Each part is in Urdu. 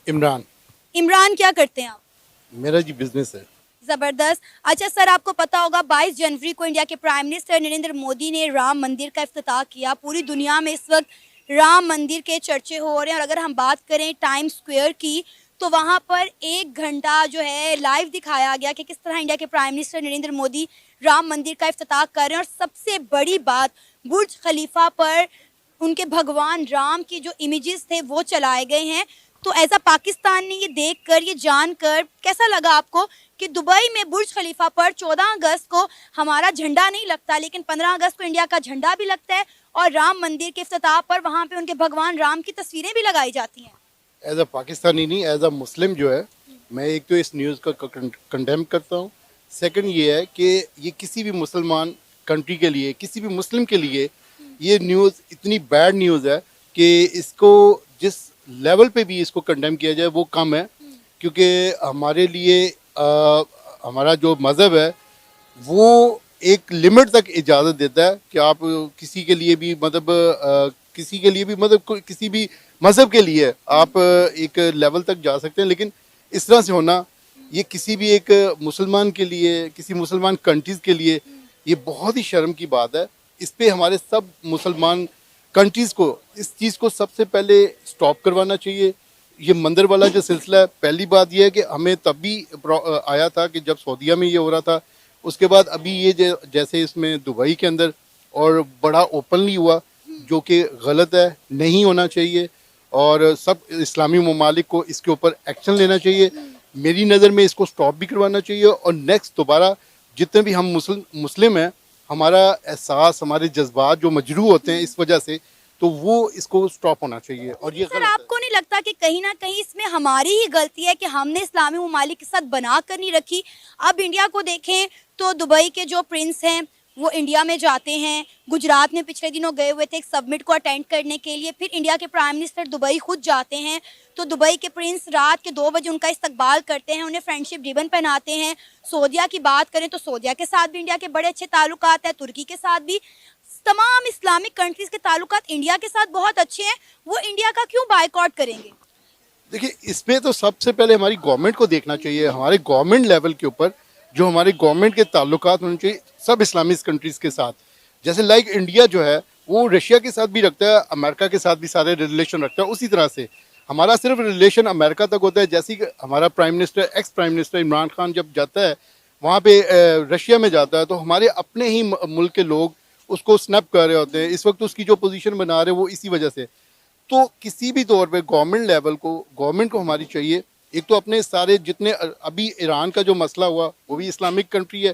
عمران. عمران کیا کرتے ہیں آپ؟ میرا جی بزنس ہے. زبردست. اچھا سر، آپ کو پتا ہوگا 22 جنوری کو انڈیا کے پرائم منسٹر نریندر مودی نے رام مندر کا افتتاح کیا. پوری دنیا میں اس وقت رام مندر کے چرچے ہو رہے ہیں، اور اگر ہم بات کریں ٹائم سکوئر کی تو وہاں پر 1 گھنٹہ جو ہے لائیو دکھایا گیا کہ کس طرح انڈیا کے پرائم منسٹر نریندر مودی رام مندر کا افتتاح کر رہے ہیں. اور سب سے بڑی بات، برج خلیفہ پر ان کے بھگوان رام کی جو امیجز تھے وہ چلائے گئے ہیں. تو ایز اے پاکستان نے یہ دیکھ کر، یہ جان کر کیسا لگا آپ کو کہ دبئی میں برج خلیفہ پر 14 اگست کو ہمارا جھنڈا نہیں لگتا، لیکن 15 اگست کو انڈیا کا جھنڈا بھی لگتا ہے، اور رام مندر کے افتتاح پر وہاں پہ ان کے بھگوان رام کی تصویریں بھی لگائی جاتی ہیں؟ ایز اے پاکستانی نہیں، ایز اے مسلم جو ہے میں ایک تو اس نیوز کا کنڈیم کرتا ہوں. سیکنڈ یہ ہے کہ یہ کسی بھی مسلمان کنٹری کے لیے، کسی بھی مسلم کے لیے یہ نیوز اتنی بیڈ نیوز ہے کہ اس کو جس لیول پہ بھی اس کو کنڈیم کیا جائے وہ کم ہے. کیونکہ ہمارے لیے ہمارا جو مذہب ہے وہ ایک لمٹ تک اجازت دیتا ہے کہ آپ کسی کے لیے بھی کسی بھی مذہب کے لیے آپ ایک لیول تک جا سکتے ہیں. لیکن اس طرح سے ہونا یہ کسی بھی ایک مسلمان کے لیے، کسی مسلمان کنٹریز کے لیے یہ بہت ہی شرم کی بات ہے. اس پہ ہمارے سب مسلمان کنٹریز کو اس چیز کو سب سے پہلے سٹاپ کروانا چاہیے. یہ مندر والا جو سلسلہ ہے، پہلی بات یہ ہے کہ ہمیں تب بھی آیا تھا کہ جب سعودیہ میں یہ ہو رہا تھا. اس کے بعد ابھی یہ جیسے اس میں دبئی کے اندر اور بڑا اوپنلی ہوا، جو کہ غلط ہے، نہیں ہونا چاہیے. اور سب اسلامی ممالک کو اس کے اوپر ایکشن لینا چاہیے. میری نظر میں اس کو سٹاپ بھی کروانا چاہیے. اور نیکسٹ دوبارہ جتنے بھی ہم مسلم ہیں، ہمارا احساس، ہمارے جذبات جو مجروح ہوتے ہیں اس وجہ سے، تو وہ اس کو سٹاپ ہونا چاہیے. اور یہ سر، غلط آپ ہے. کو نہیں لگتا کہ کہیں نہ کہیں اس میں ہماری ہی غلطی ہے کہ ہم نے اسلامی ممالک کے ساتھ بنا کر نہیں رکھی؟ اب انڈیا کو دیکھیں تو دبئی کے جو پرنس ہیں وہ انڈیا میں جاتے ہیں. گجرات میں پچھلے دنوں گئے ہوئے تھے ایک سبمٹ کو اٹینڈ کرنے کے لیے. پھر انڈیا کے پرائم منسٹر دبئی خود جاتے ہیں تو دبئی کے پرنس رات کے 2 بجے ان کا استقبال کرتے ہیں، انہیں فرینڈشپ ریبن پہناتے ہیں. سعودیہ کی بات کریں تو سعودیہ کے ساتھ بھی انڈیا کے بڑے اچھے تعلقات ہیں، ترکی کے ساتھ بھی. تمام اسلامک کنٹریز کے تعلقات انڈیا کے ساتھ بہت اچھے ہیں. وہ انڈیا کا کیوں بائیکاٹ کریں گے؟ دیکھیے، اس میں تو سب سے پہلے ہماری گورنمنٹ کو دیکھنا چاہیے. ہمارے گورنمنٹ لیول کے اوپر جو ہمارے گورنمنٹ کے تعلقات ہونے چاہیے سب اسلامک کنٹریز کے ساتھ. جیسے لائک انڈیا جو ہے وہ رشیا کے ساتھ بھی رکھتا ہے، امریکہ کے ساتھ بھی سارے ریلیشن رکھتا ہے. اسی طرح سے ہمارا صرف ریلیشن امریکہ تک ہوتا ہے. جیسے کہ ہمارا ex prime minister Imran Khan جب جاتا ہے وہاں پہ رشیا میں جاتا ہے تو ہمارے اپنے ہی ملک کے لوگ اس کو سنیپ کر رہے ہوتے ہیں. اس وقت اس کی جو پوزیشن بنا رہے ہیں وہ اسی وجہ سے. تو کسی بھی طور پہ گورنمنٹ کو ہماری چاہیے ایک تو اپنے سارے جتنے ابھی ایران کا جو مسئلہ ہوا وہ بھی اسلامک کنٹری ہے،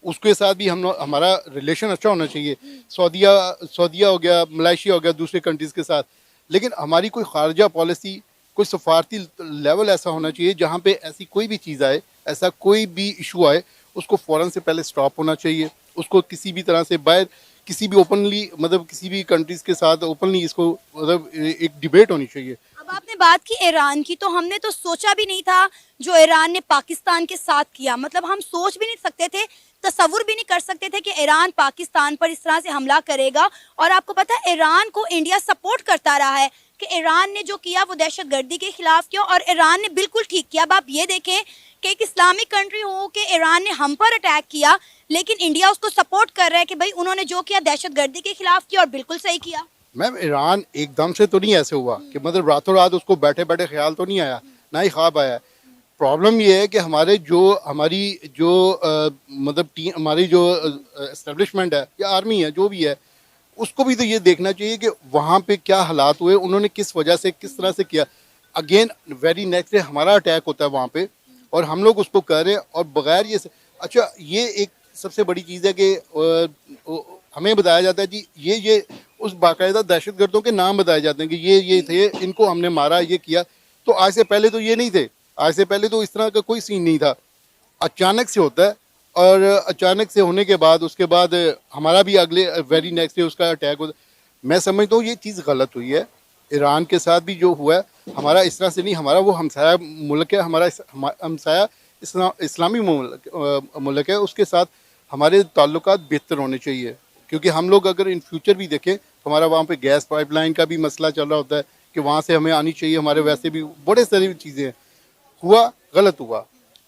اس کے ساتھ بھی ہمارا ریلیشن اچھا ہونا چاہیے. سعودیہ ہو گیا، ملائیشیا ہو گیا، دوسرے کنٹریز کے ساتھ. لیکن ہماری کوئی خارجہ پالیسی، کوئی سفارتی لیول ایسا ہونا چاہیے جہاں پہ ایسی کوئی بھی چیز آئے، ایسا کوئی بھی ایشو آئے، اس کو فوراً سے پہلے سٹاپ ہونا چاہیے. اس کو کسی بھی طرح سے باہر کسی بھی اوپنلی کسی بھی کنٹریز کے ساتھ اوپنلی اس کو ایک ڈیبیٹ ہونی چاہیے. اب آپ نے بات کی ایران کی، تو ہم نے تو سوچا بھی نہیں تھا جو ایران نے پاکستان کے ساتھ کیا. مطلب ہم سوچ بھی نہیں سکتے تھے، تصور بھی نہیں کر سکتے تھے کہ ایران پاکستان پر اس طرح سے حملہ کرے گا. اور آپ کو پتا ہے ایران کو انڈیا سپورٹ کرتا رہا ہے کہ ایران نے جو کیا وہ دہشت گردی کے خلاف کیا، اور ایران نے بالکل ٹھیک کیا. اب آپ یہ دیکھیں کہ ایک اسلامک کنٹری ہو کہ ایران نے ہم پر اٹیک کیا، لیکن انڈیا اس کو سپورٹ کر رہا ہے کہ بھائی انہوں نے جو کیا دہشت گردی کے خلاف کیا، اور بالکل صحیح کیا. میم، ایران ایک دم سے تو نہیں ایسے ہوا کہ راتوں رات اس کو بیٹھے بیٹھے خیال تو نہیں آیا، نہ ہی خواب آیا. پرابلم یہ ہے کہ ہماری جو ہماری جو اسٹیبلشمنٹ ہے یا آرمی ہے جو بھی ہے، اس کو بھی تو یہ دیکھنا چاہیے کہ وہاں پہ کیا حالات ہوئے، انہوں نے کس وجہ سے کس طرح سے کیا. اگین ویری نیکسٹ ڈے ہمارا اٹیک ہوتا ہے وہاں پہ اور ہم لوگ اس کو کر رہے ہیں. اور بغیر اچھا، یہ ایک سب سے بڑی چیز ہے کہ ہمیں بتایا جاتا ہے جی یہ اس باقاعدہ دہشت گردوں کے نام بتائے جاتے ہیں کہ یہ تھے، ان کو ہم نے مارا، یہ کیا. تو آج سے پہلے تو یہ نہیں تھے، آج سے پہلے تو اس طرح کا کوئی سین نہیں تھا. اچانک سے ہوتا ہے، اور اچانک سے ہونے کے بعد اس کے بعد ہمارا بھی اگلے ویری نیکسٹ ڈے اس کا اٹیک ہوتا ہے. میں سمجھتا ہوں یہ چیز غلط ہوئی ہے. ایران کے ساتھ بھی جو ہوا ہے ہمارا اس طرح سے نہیں، ہمارا وہ ہمسایہ ملک ہے، ہمارا ہمسایہ اسلامی ملک ہے، اس کے ساتھ ہمارے تعلقات بہتر ہونے چاہیے. کیونکہ ہم لوگ اگر ان فیوچر بھی دیکھیں تو ہمارا وہاں پہ گیس پائپ لائن کا بھی مسئلہ چل رہا ہوتا ہے کہ وہاں سے ہمیں آنی چاہیے, ہمارے ویسے بھی بڑے ساری چیزیں ہیں. ہوا, غلط ہوا.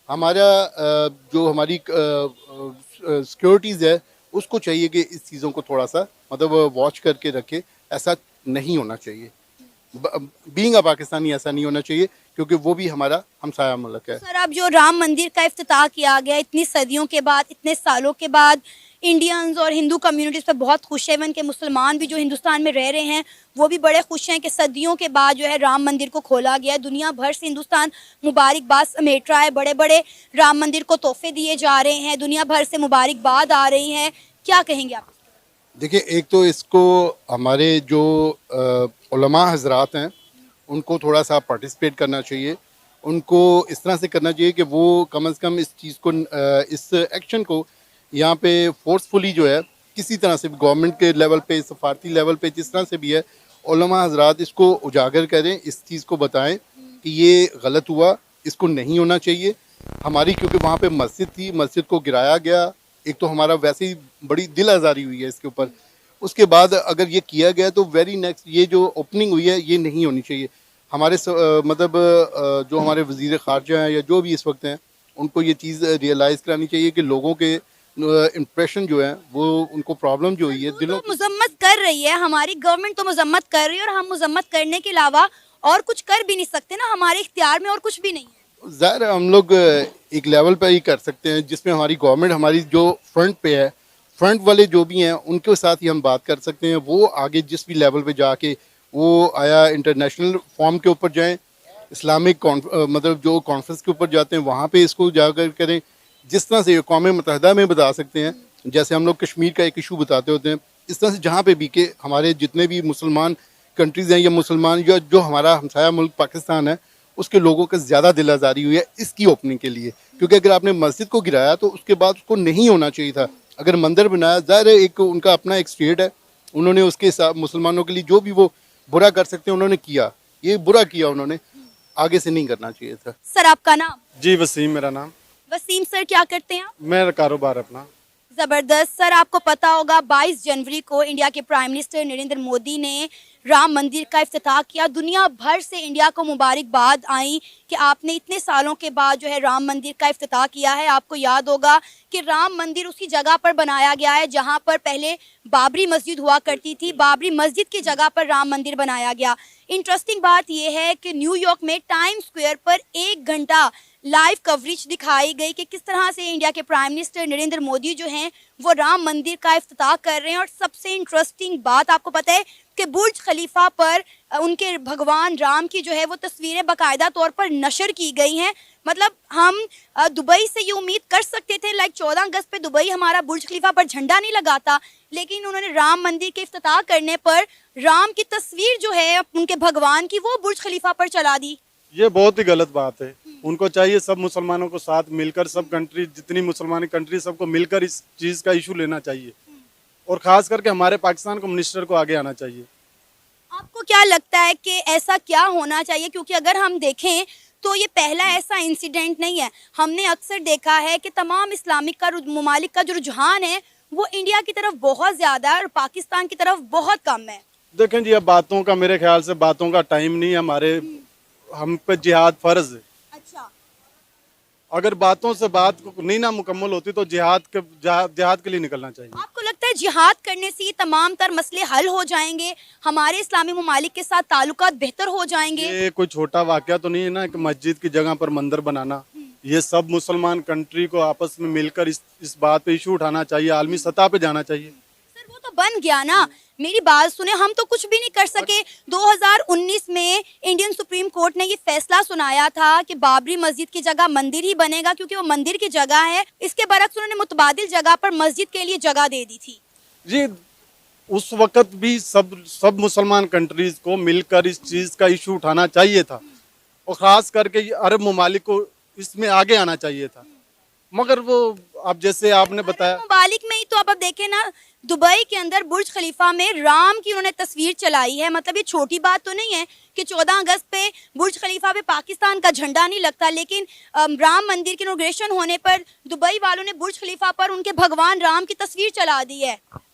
ہمارا جو ہماری سیکورٹیز ہے اس کو چاہیے کہ اس چیزوں کو تھوڑا سا مطلب واچ کر کے رکھے. ایسا نہیں ہونا چاہیے. بینگ اے پاکستانی ایسا نہیں ہونا چاہیے, کیونکہ وہ بھی ہمارا ہمسایہ ملک ہے. سر اب جو رام مندر کا افتتاح کیا گیا اتنی صدیوں کے بعد, اتنے سالوں کے بعد, انڈینز اور ہندو کمیونٹیز پہ بہت خوش ہیں, ان کے مسلمان بھی جو ہندوستان میں رہ رہے ہیں وہ بھی بڑے خوش ہیں کہ صدیوں کے بعد جو ہے رام مندر کو کھولا گیا ہے. دنیا بھر سے ہندوستان مبارکباد سمیٹ رہا ہے, بڑے بڑے رام مندر کو تحفے دیے جا رہے ہیں, دنیا بھر سے مبارکباد آ رہی ہے. کیا کہیں گے آپ؟ دیکھیں, ایک تو اس کو ہمارے جو علماء حضرات ہیں ان کو تھوڑا سا پارٹیسپیٹ کرنا چاہیے. ان کو اس طرح سے کرنا چاہیے کہ وہ کم از کم اس چیز کو, اس ایکشن کو یہاں پہ فورسفلی جو ہے کسی طرح سے گورنمنٹ کے لیول پہ, سفارتی لیول پہ, جس طرح سے بھی ہے, علماء حضرات اس کو اجاگر کریں, اس چیز کو بتائیں کہ یہ غلط ہوا, اس کو نہیں ہونا چاہیے. ہماری کیونکہ وہاں پہ مسجد تھی, مسجد کو گرایا گیا. ایک تو ہمارا ویسے ہی بڑی دل آزاری ہوئی ہے اس کے اوپر. اس کے بعد اگر یہ کیا گیا تو ویری نیکسٹ یہ جو اوپننگ ہوئی ہے یہ نہیں ہونی چاہیے. ہمارے مطلب جو ہمارے وزیر خارجہ ہیں یا جو بھی اس وقت ہیں ان کو یہ چیز ریئلائز کرانی چاہیے کہ لوگوں کے امپریشن جو ہے وہ ان کو پرابلم جو ہوئی ہے دلوں تو مذمت کر رہی ہے, ہماری گورنمنٹ تو مذمت کر رہی ہے, اور ہم مذمت کرنے کے علاوہ اور کچھ کر بھی نہیں سکتے نا, ہمارے اختیار میں اور کچھ بھی نہیں ہے. ظاہر ہے ہم لوگ ایک لیول پہ ہی کر سکتے ہیں جس میں ہماری گورنمنٹ ہماری جو فرنٹ پہ ہے, فرنٹ والے جو بھی ہیں ان کے ساتھ ہی ہم بات کر سکتے ہیں. وہ آگے جس بھی لیول پہ جا کے وہ آیا انٹرنیشنل فارم کے اوپر جائیں, اسلامک مطلب جو کانفرنس کے اوپر جاتے ہیں وہاں پہ اس کو جا کر کریں. جس طرح سے اقوام متحدہ میں بتا سکتے ہیں, جیسے ہم لوگ کشمیر کا ایک ایشو بتاتے ہوتے ہیں, اس طرح سے جہاں پہ بھی کہ ہمارے جتنے بھی مسلمان کنٹریز ہیں یا مسلمان یا جو ہمارا ہمسایہ ملک پاکستان ہے اس کے لوگوں کا زیادہ دل آزاری ہوئی ہے اس کی اوپننگ کے لیے. کیونکہ اگر آپ نے مسجد کو گرایا تو اس کے بعد اس کو نہیں ہونا چاہیے تھا. اگر مندر بنایا, ظاہر ہے ایک ان کا اپنا ایک اسٹیٹ ہے, انہوں نے اس کے ساتھ مسلمانوں کے لیے جو بھی وہ برا کر سکتے ہیں انہوں نے کیا, یہ برا کیا انہوں نے, آگے سے نہیں کرنا چاہیے تھا. سر آپ کا نام؟ جی وسیم میرا نام. وسیم سر کیا کرتے ہیں آپ؟ میرا کاروبار اپنا. زبردست. سر آپ کو پتا ہوگا 22 جنوری کو انڈیا کے پرائم منسٹر نریندر مودی نے رام مندر کا افتتاح کیا. دنیا بھر سے انڈیا کو مبارکباد آئی کہ آپ نے اتنے سالوں کے بعد جو ہے رام مندر کا افتتاح کیا ہے. آپ کو یاد ہوگا کہ رام مندر اسی جگہ پر بنایا گیا ہے جہاں پر پہلے بابری مسجد ہوا کرتی تھی. بابری مسجد کی جگہ پر رام مندر بنایا گیا. انٹرسٹنگ بات یہ ہے کہ نیو یارک میں ٹائم اسکوائر پر 1 گھنٹہ لائیو کوریج دکھائی گئی کہ کس طرح سے انڈیا کے پرائم منسٹر نریندر مودی جو ہیں وہ رام مندر کا افتتاح کر رہے ہیں. اور سب سے انٹرسٹنگ بات آپ کو پتہ ہے کہ برج خلیفہ پر ان کے بھگوان رام کی جو ہے وہ تصویریں باقاعدہ طور پر نشر کی گئی ہیں. مطلب ہم دبئی سے یہ امید کر سکتے تھے 14 اگست پہ دبئی ہمارا برج خلیفہ پر جھنڈا نہیں لگاتا, لیکن انہوں نے رام مندر کے افتتاح کرنے پر رام کی تصویر جو ہے ان کے بھگوان کی وہ برج خلیفہ پر چلا دی. یہ بہت ہی غلط بات ہے. ان کو چاہیے سب مسلمانوں کو ساتھ مل کر, سب کنٹری جتنی مسلمان کنٹری سب کو مل کر اس چیز کا ایشو لینا چاہیے, اور خاص کر کے ہمارے پاکستان کو منسٹر کو آگے آنا چاہیے. آپ کو کیا لگتا ہے کہ ایسا کیا ہونا چاہیے؟ کیونکہ اگر ہم دیکھیں تو یہ پہلا ایسا انسیڈنٹ نہیں ہے. ہم نے اکثر دیکھا ہے کہ تمام اسلامک ممالک کا جو رجحان ہے وہ انڈیا کی طرف بہت زیادہ ہے اور پاکستان کی طرف بہت کم ہے. دیکھیں جی, اب باتوں کا میرے خیال سے باتوں کا ٹائم نہیں ہے. ہمارے ہم پہ جہاد فرض ہے. اچھا, اگر باتوں سے بات نہیں نہ مکمل ہوتی تو جہاد کے لیے نکلنا چاہیے. آپ کو لگتا ہے جہاد کرنے سے یہ تمام تر مسئلے حل ہو جائیں گے, ہمارے اسلامی ممالک کے ساتھ تعلقات بہتر ہو جائیں گے؟ یہ کوئی چھوٹا واقعہ تو نہیں ہے نا کہ مسجد کی جگہ پر مندر بنانا. یہ سب مسلمان کنٹری کو آپس میں مل کر اس بات پہ ایشو اٹھانا چاہیے, عالمی سطح پہ جانا چاہیے. سر وہ تو بن گیا نا, میری بات سنیں, ہم تو کچھ بھی نہیں کر سکے. 2019 میں انڈین سپریم کورٹ نے یہ فیصلہ سنایا تھا کہ بابری مسجد کی جگہ مندر ہی بنے گا کیونکہ وہ مندر کی جگہ ہے. اس کے برعکس انہوں نے متبادل جگہ پر مسجد کے لیے جگہ دے دی تھی. جی, اس وقت بھی سب مسلمان کنٹریز کو مل کر اس چیز کا ایشو اٹھانا چاہیے تھا, اور خاص کر کے عرب ممالک کو اس میں آگے آنا چاہیے تھا. مگر وہ اب جیسے آپ نے بتایا ممالک میں ہی تو اب دیکھیں نا, دبئی کے اندر برج خلیفہ میں رام کی انہوں نے تصویر چلائی ہے. مطلب یہ چھوٹی بات تو نہیں ہے کہ 14 اگست پہ برج خلیفہ پہ پاکستان کا جھنڈا نہیں لگتا, لیکن رام مندر کی انوگریشن ہونے پر دبئی والوں نے برج خلیفہ پر ان کے بھگوان رام کی تصویر چلا دی ہے.